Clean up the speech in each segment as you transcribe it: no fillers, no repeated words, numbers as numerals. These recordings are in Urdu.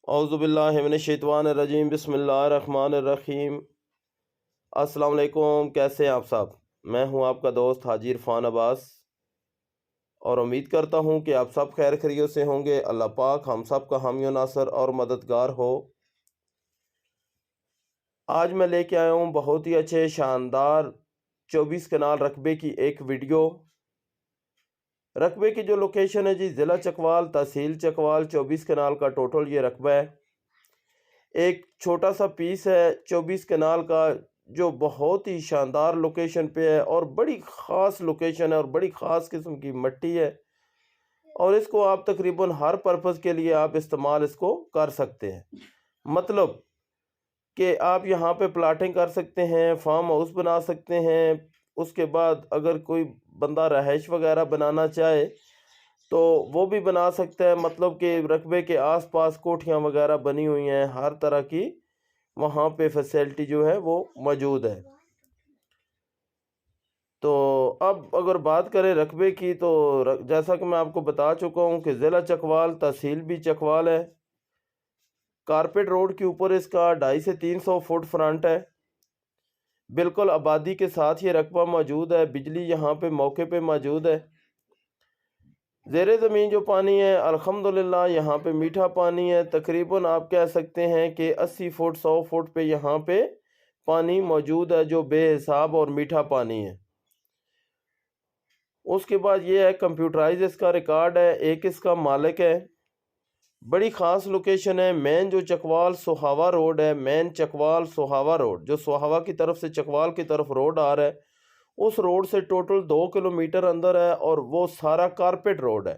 اعوذ باللہ من الشیطان الرجیم بسم اللہ الرحمن الرحیم۔ السلام علیکم، کیسے ہیں آپ سب؟ میں ہوں آپ کا دوست حاجی عرفان عباس اور امید کرتا ہوں کہ آپ سب خیر خیریت سے ہوں گے۔ اللہ پاک ہم سب کا حامی و ناصر اور مددگار ہو۔ آج میں لے کے آیا ہوں بہت ہی اچھے شاندار 24 کنال رقبے کی ایک ویڈیو۔ رقبے کی جو لوکیشن ہے جی ضلع چکوال، تحصیل چکوال، 24 کنال کا ٹوٹل یہ رقبہ ہے۔ ایک چھوٹا سا پیس ہے 24 کنال کا جو بہت ہی شاندار لوکیشن پہ ہے اور بڑی خاص لوکیشن ہے اور بڑی خاص قسم کی مٹی ہے، اور اس کو آپ تقریباً ہر پرپز کے لیے آپ استعمال اس کو کر سکتے ہیں۔ مطلب کہ آپ یہاں پہ پلاٹنگ کر سکتے ہیں، فارم ہاؤس بنا سکتے ہیں، اس کے بعد اگر کوئی بندہ رہائش وغیرہ بنانا چاہے تو وہ بھی بنا سکتا ہے۔ مطلب کہ رقبے کے آس پاس کوٹھیاں وغیرہ بنی ہوئی ہیں، ہر طرح کی وہاں پہ فیسلٹی جو ہے وہ موجود ہے۔ تو اب اگر بات کریں رقبے کی تو جیسا کہ میں آپ کو بتا چکا ہوں کہ ضلع چکوال، تحصیل بھی چکوال ہے۔ کارپیٹ روڈ کے اوپر اس کا 250 سے 300 فٹ فرنٹ ہے۔ بالکل آبادی کے ساتھ یہ رقبہ موجود ہے۔ بجلی یہاں پہ موقع پہ موجود ہے۔ زیر زمین جو پانی ہے الحمدللہ یہاں پہ میٹھا پانی ہے۔ تقریباً آپ کہہ سکتے ہیں کہ 80 فٹ 100 فٹ پہ یہاں پہ پانی موجود ہے جو بے حساب اور میٹھا پانی ہے۔ اس کے بعد یہ ہے کمپیوٹرائز اس کا ریکارڈ ہے، ایک اس کا مالک ہے۔ بڑی خاص لوکیشن ہے۔ مین جو چکوال سوہاوا روڈ ہے، مین چکوال سوہاوا روڈ جو سوہاوا کی طرف سے چکوال کی طرف روڈ آ رہا ہے، اس روڈ سے ٹوٹل 2 کلومیٹر اندر ہے، اور وہ سارا کارپیٹ روڈ ہے۔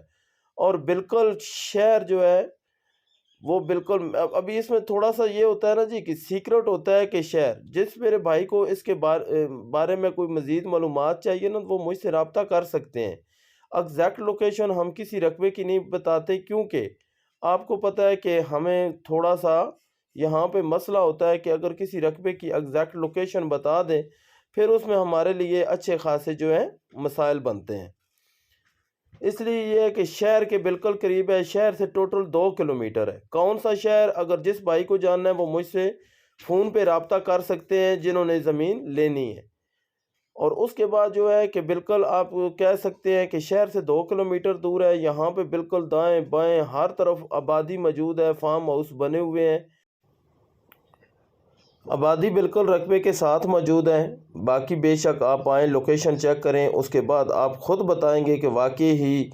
اور بالکل شہر جو ہے وہ بالکل ابھی اس میں تھوڑا سا یہ ہوتا ہے نا جی کہ سیکرٹ ہوتا ہے کہ شہر جس میرے بھائی کو اس کے بارے میں کوئی مزید معلومات چاہیے نا وہ مجھ سے رابطہ کر سکتے ہیں۔ ایگزیکٹ لوکیشن ہم کسی رقبے کی نہیں بتاتے، کیونکہ آپ کو پتہ ہے کہ ہمیں تھوڑا سا یہاں پہ مسئلہ ہوتا ہے کہ اگر کسی رقبے کی ایگزیکٹ لوکیشن بتا دیں پھر اس میں ہمارے لیے اچھے خاصے جو ہیں مسائل بنتے ہیں۔ اس لیے یہ ہے کہ شہر کے بالکل قریب ہے، شہر سے ٹوٹل 2 کلومیٹر ہے۔ کون سا شہر؟ اگر جس بھائی کو جاننا ہے وہ مجھ سے فون پہ رابطہ کر سکتے ہیں جنہوں نے زمین لینی ہے۔ اور اس کے بعد جو ہے کہ بالکل آپ کہہ سکتے ہیں کہ شہر سے 2 کلومیٹر دور ہے۔ یہاں پہ بالکل دائیں بائیں ہر طرف آبادی موجود ہے، فارم ہاؤس بنے ہوئے ہیں، آبادی بالکل رقبے کے ساتھ موجود ہے۔ باقی بے شک آپ آئیں، لوکیشن چیک کریں، اس کے بعد آپ خود بتائیں گے کہ واقعی ہی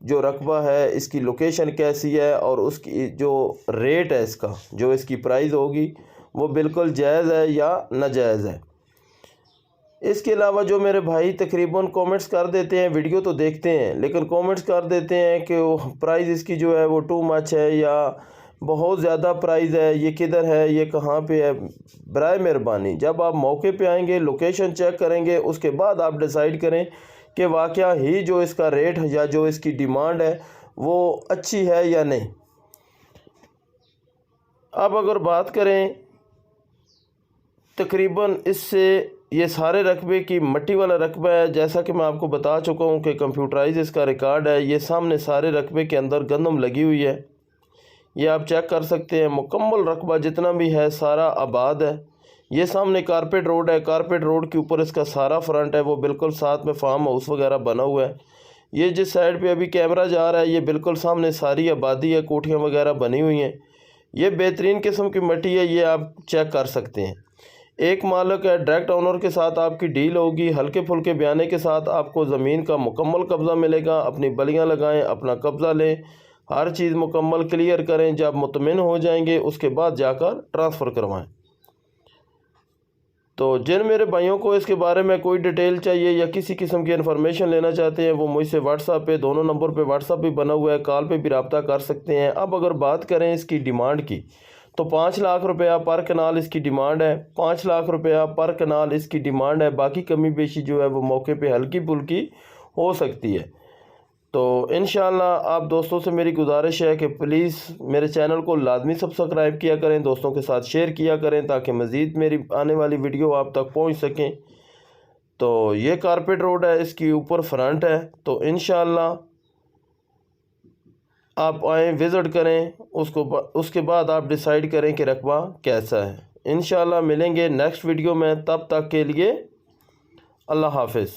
جو رقبہ ہے اس کی لوکیشن کیسی ہے اور اس کی جو ریٹ ہے اس کا جو اس کی پرائز ہوگی وہ بالکل جائز ہے یا ناجائز ہے۔ اس کے علاوہ جو میرے بھائی تقریباً کومنٹس کر دیتے ہیں، ویڈیو تو دیکھتے ہیں لیکن کومنٹس کر دیتے ہیں کہ پرائز اس کی جو ہے وہ ٹو مچ ہے یا بہت زیادہ پرائز ہے، یہ کدھر ہے، یہ کہاں پہ ہے، برائے مہربانی جب آپ موقع پہ آئیں گے لوکیشن چیک کریں گے اس کے بعد آپ ڈیسائیڈ کریں کہ واقعہ ہی جو اس کا ریٹ یا جو اس کی ڈیمانڈ ہے وہ اچھی ہے یا نہیں۔ اب اگر بات کریں تقریباً اس سے یہ سارے رقبے کی مٹی والا رقبہ ہے، جیسا کہ میں آپ کو بتا چکا ہوں کہ کمپیوٹرائز اس کا ریکارڈ ہے۔ یہ سامنے سارے رقبے کے اندر گندم لگی ہوئی ہے، یہ آپ چیک کر سکتے ہیں۔ مکمل رقبہ جتنا بھی ہے سارا آباد ہے۔ یہ سامنے کارپیٹ روڈ ہے، کارپیٹ روڈ کے اوپر اس کا سارا فرنٹ ہے، وہ بالکل ساتھ میں فارم ہاؤس وغیرہ بنا ہوا ہے۔ یہ جس سائڈ پہ ابھی کیمرہ جا رہا ہے یہ بالکل سامنے ساری آبادی ہے، کوٹھیاں وغیرہ بنی ہوئی ہیں۔ یہ بہترین قسم کی مٹی ہے، یہ آپ چیک کر سکتے ہیں۔ ایک مالک ہے، ڈائریکٹ اونر کے ساتھ آپ کی ڈیل ہوگی، ہلکے پھلکے بیانے کے ساتھ آپ کو زمین کا مکمل قبضہ ملے گا۔ اپنی بلیاں لگائیں، اپنا قبضہ لیں، ہر چیز مکمل کلیئر کریں، جب مطمئن ہو جائیں گے اس کے بعد جا کر ٹرانسفر کروائیں۔ تو جن میرے بھائیوں کو اس کے بارے میں کوئی ڈیٹیل چاہیے یا کسی قسم کی انفارمیشن لینا چاہتے ہیں وہ مجھ سے واٹس ایپ پہ، دونوں نمبر پہ واٹس ایپ بھی بنا ہوا ہے، کال پہ بھی رابطہ کر سکتے ہیں۔ اب اگر بات کریں اس کی ڈیمانڈ کی تو 5 لاکھ روپیہ پر کنال اس کی ڈیمانڈ ہے، 5 لاکھ روپیہ پر کنال اس کی ڈیمانڈ ہے۔ باقی کمی بیشی جو ہے وہ موقع پہ ہلکی پھلکی ہو سکتی ہے۔ تو انشاءاللہ آپ دوستوں سے میری گزارش ہے کہ پلیز میرے چینل کو لازمی سبسکرائب کیا کریں، دوستوں کے ساتھ شیئر کیا کریں تاکہ مزید میری آنے والی ویڈیو آپ تک پہنچ سکیں۔ تو یہ کارپیٹ روڈ ہے، اس کی اوپر فرنٹ ہے، تو انشاءاللہ آپ آئیں، وزٹ کریں، اس کے بعد آپ ڈیسائیڈ کریں کہ رقبہ کیسا ہے۔ انشاءاللہ ملیں گے نیکسٹ ویڈیو میں، تب تک کے لیے اللہ حافظ۔